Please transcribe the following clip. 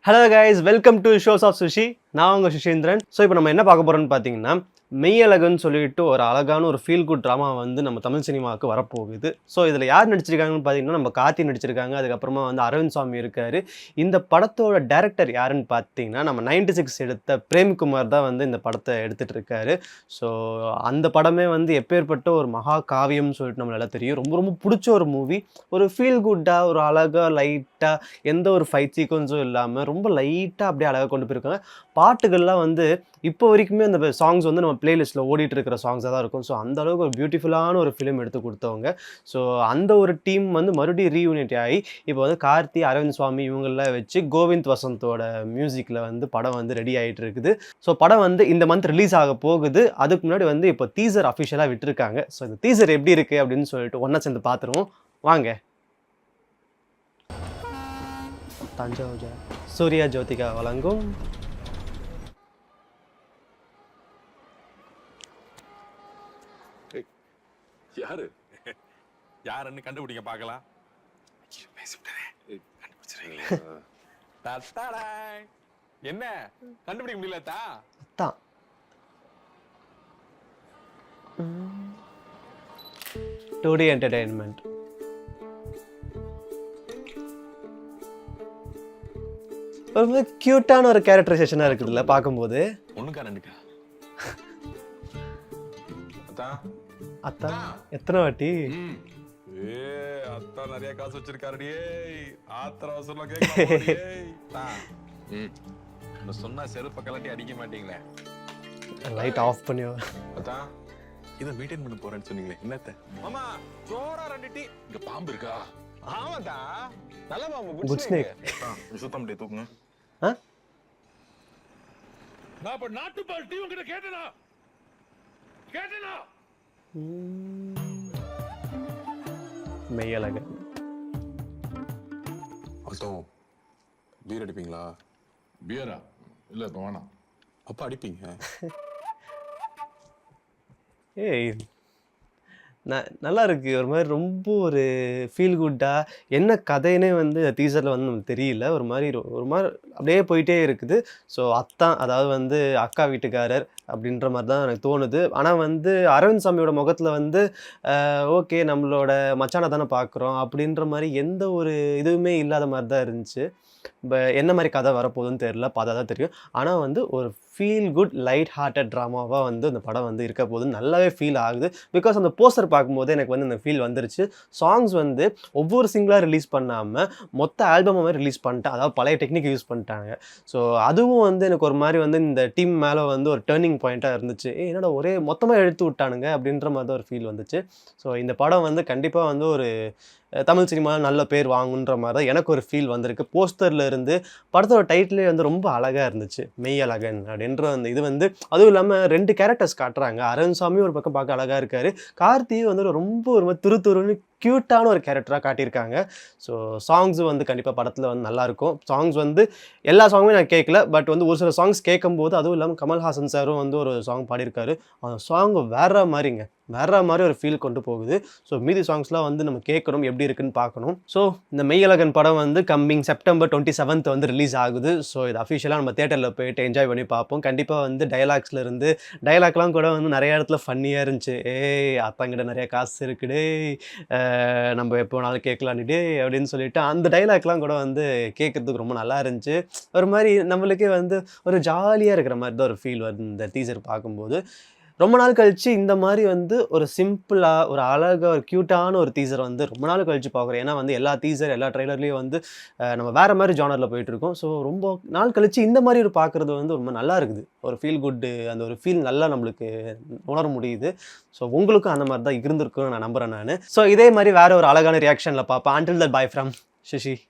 Hello guys, welcome to shows of Sushi. நான் உங்கள் Suseenthiran. So இப்போ நம்ம என்ன பார்க்க போகிறோம்னு பார்த்தீங்கன்னா, மெய்யழகுன்னு சொல்லிட்டு ஒரு அழகான ஒரு ஃபீல் குட் ட்ராமா வந்து நம்ம தமிழ் சினிமாவுக்கு வரப்போகுது. ஸோ இதில் யார் நடிச்சிருக்காங்கன்னு பார்த்தீங்கன்னா, நம்ம கார்த்தி நடிச்சிருக்காங்க. அதுக்கப்புறமா வந்து அரவிந்த் சாமி இருக்கார். இந்த படத்தோட டைரக்டர் யாருன்னு பார்த்தீங்கன்னா, நம்ம 96 எடுத்த பிரேம்குமார் தான் வந்து இந்த படத்தை எடுத்துகிட்டு இருக்காரு. ஸோ அந்த படமே வந்து எப்பேற்பட்ட ஒரு மகா காவியம்னு சொல்லிட்டு நம்மளால தெரியும். ரொம்ப ரொம்ப பிடிச்ச ஒரு மூவி. ஒரு ஃபீல் குட்டாக, ஒரு அழகாக, லைட்டாக, எந்த ஒரு ஃபைட் சீக்வன்ஸும் இல்லாமல் ரொம்ப லைட்டாக அப்படியே அழகாக கொண்டு போயிருக்காங்க. பாட்டுகள்லாம் வந்து இப்போ வரைக்குமே அந்த சாங்ஸ் வந்து நம்ம பிளேலிஸ்ட்டில் ஓடிட்டு இருக்கிற சாங்ஸாக தான் இருக்கும். ஸோ அந்த அளவுக்கு ஒரு பியூட்டிஃபுல்லான ஒரு ஃபிலிம் எடுத்து கொடுத்தவங்க. ஸோ அந்த ஒரு டீம் வந்து மறுபடியும் ரீயூனிட் ஆகி இப்போ வந்து கார்த்தி, அரவிந்த் சுவாமி இவங்களெலாம் வச்சு கோவிந்த் வசந்தோட மியூசிக்கில் வந்து படம் வந்து ரெடி ஆகிட்டு இருக்குது. ஸோ படம் வந்து இந்த மந்த் ரிலீஸ் ஆக போகுது. அதுக்கு முன்னாடி வந்து இப்போ டீசர் அஃபிஷியலாக விட்டுருக்காங்க. ஸோ இந்த டீசர் எப்படி இருக்குது அப்படின்னு சொல்லிட்டு ஒன்றா சேர்ந்து பார்த்துருவோம் வாங்க. தஞ்சாவூர் சூர்யா ஜோதிகா வழங்கும் யாரு யாருன்னு கண்டுபிடிக்க பார்க்கலாம். என்ன கண்டுபிடிக்க முடியல தான் டூடி என்டர்டெயின்மெண்ட். ரொம்ப கியூட்டான ஒரு கேரக்டரைசேஷனாக இருக்குதுல்ல பார்க்கும்போது. ஒண்ணுக்கா ரெண்டுக்கா அத்தா எத்தனை வாட்டி அத்தா நிறைய காசு வச்சிருக்காருடியே. ஆத்திர அவசரமா கேட்க சொன்னா செருப்ப கலட்டி அடிக்க மாட்டீங்களே. லைட் ஆஃப் பண்ணி அத்தா இத மீட்டிங் பண்ண போறேன்னு சொன்னீங்களே என்னத்த? மாமா ஜோரா ரெண்டு டீ. இங்க பாம்பு இருக்கா? ஆமாடா நல்ல பாம்பு. Good snake. சுத்தம் முடிய தூக்குங்க. நான் இப்ப நாட்டுப்பால் டீ உங்ககிட்ட கேட்டேனா? மெய்யழகன். அர்த்தம் பீர் அடிப்பீங்களா? பீரா இல்ல இப்ப வேணாம். அப்ப அடிப்பீங்க. ஏய் நல்லா இருக்குது. ஒரு மாதிரி ரொம்ப ஒரு ஃபீல் குட்டாக என்ன கதைன்னே வந்து டீசரில் வந்து நமக்கு தெரியல. ஒரு மாதிரி அப்படியே போயிட்டே இருக்குது. ஸோ அத்தான், அதாவது வந்து அக்கா வீட்டுக்காரர் அப்படின்ற மாதிரி தான் எனக்கு தோணுது. ஆனால் வந்து அரவிந்த் சாமியோட முகத்தில் வந்து ஓகே நம்மளோட மச்சானை தானே பார்க்குறோம் அப்படின்ற மாதிரி எந்த ஒரு இதுவுமே இல்லாத மாதிரி தான் இருந்துச்சு. என்ன மாதிரி கதை வரப்போகுதுன்னு தெரியல, பார்த்தா தான் தெரியும். ஆனால் வந்து ஒரு ஃபீல் குட் லைட் ஹார்ட்டட் ட்ராமாவாக வந்து அந்த படம் வந்து இருக்க போகுதுன்னு நல்லாவே ஃபீல் ஆகுது. பிகாஸ் அந்த போஸ்டர் பார்க்கும்போது எனக்கு வந்து அந்த ஃபீல் வந்துருச்சு. சாங்ஸ் வந்து ஒவ்வொரு சிங்கிளாக ரிலீஸ் பண்ணாமல் மொத்த ஆல்பம் மாதிரி ரிலீஸ் பண்ணிட்டேன். அதாவது பழைய டெக்னிக் யூஸ் பண்ணிட்டாங்க. ஸோ அதுவும் வந்து எனக்கு ஒரு மாதிரி வந்து இந்த டீம் மேலே வந்து ஒரு டேர்னிங் பாயிண்ட்டாக இருந்துச்சு. என்னடா ஒரே மொத்தமாக எடுத்து விட்டானுங்க அப்படின்ற மாதிரி தான் ஒரு ஃபீல் வந்துச்சு. ஸோ இந்த படம் வந்து கண்டிப்பாக வந்து ஒரு தமிழ் சினிமாவில் நல்ல பேர் வாங்குன்ற மாதிரி தான் எனக்கு ஒரு ஃபீல் வந்திருக்கு. போஸ்டரில் இருந்து படத்தோட டைட்டிலே வந்து ரொம்ப அழகாக இருந்துச்சு, மெய்யழகன் அப்படின்ற அந்த இது வந்து. அதுவும் இல்லாமல் 2 கேரக்டர்ஸ் காட்டுறாங்க. அரவிந்த் சாமி ஒரு பக்கம் பார்க்க அழகாக இருக்கார், கார்த்தி வந்து ரொம்ப ஒரு மாதிரி துருன்னு க்யூட்டான ஒரு கேரக்டராக காட்டியிருக்காங்க. ஸோ சாங்ஸும் வந்து கண்டிப்பாக படத்தில் வந்து நல்லாயிருக்கும். சாங்ஸ் வந்து எல்லா சாங்குமே நான் கேட்கல, பட் வந்து ஒரு சில சாங்ஸ் கேட்கும்போது, அதுவும் இல்லாமல் கமல்ஹாசன் சாரும் வந்து ஒரு சாங் பாடியிருக்காரு. அந்த சாங் வேற மாதிரி ஒரு ஃபீல் கொண்டு போகுது. ஸோ மீதி சாங்ஸ்லாம் வந்து நம்ம கேட்கணும், எப்படி இருக்குன்னு பார்க்கணும். ஸோ இந்த மெய்யழகன் படம் வந்து கம்மிங் செப்டம்பர் 27 வந்து ரிலீஸ் ஆகுது. ஸோ இது அஃபிஷியலாக நம்ம தேட்டரில் போயிட்டு என்ஜாய் பண்ணி பார்ப்போம். கண்டிப்பாக வந்து டைலாக்லாம் கூட வந்து நிறைய இடத்துல ஃபன்னியாக இருந்துச்சு. அத்தங்கிட்ட நிறைய காசு இருக்குடே, நம்ம எப்போ வேணாலும் கேட்கலான்னுட்டு அப்படின்னு சொல்லிட்டு அந்த டைலாக்லாம் கூட வந்து கேட்குறதுக்கு ரொம்ப நல்லா இருந்துச்சு. ஒரு மாதிரி நம்மளுக்கே வந்து ஒரு ஜாலியாக இருக்கிற மாதிரி தான் ஒரு ஃபீல் வருது இந்த டீசர் பார்க்கும்போது. ரொம்ப நாள் கழித்து இந்த மாதிரி வந்து ஒரு சிம்பிளாக ஒரு அழகாக ஒரு க்யூட்டான ஒரு டீசர் வந்து ரொம்ப நாள் கழித்து பார்க்குறோம். ஏன்னா வந்து எல்லா ட்ரெய்லர்லேயும் வந்து நம்ம வேறு மாதிரி ஜானரில் போயிட்டுருக்கோம். ஸோ ரொம்ப நாள் கழித்து இந்த மாதிரி ஒரு பார்க்குறது வந்து ரொம்ப நல்லா இருக்குது. ஒரு ஃபீல் குட்டு, அந்த ஒரு ஃபீல் நல்லா நம்மளுக்கு உணர முடியுது. ஸோ உங்களுக்கும் அந்த மாதிரி தான் இருந்திருக்குன்னு நான் நம்புகிறேன் நான். ஸோ இதே மாதிரி வேறு ஒரு அழகான ரியாக்ஷனில் பார்ப்பேன். Until that by from sushi.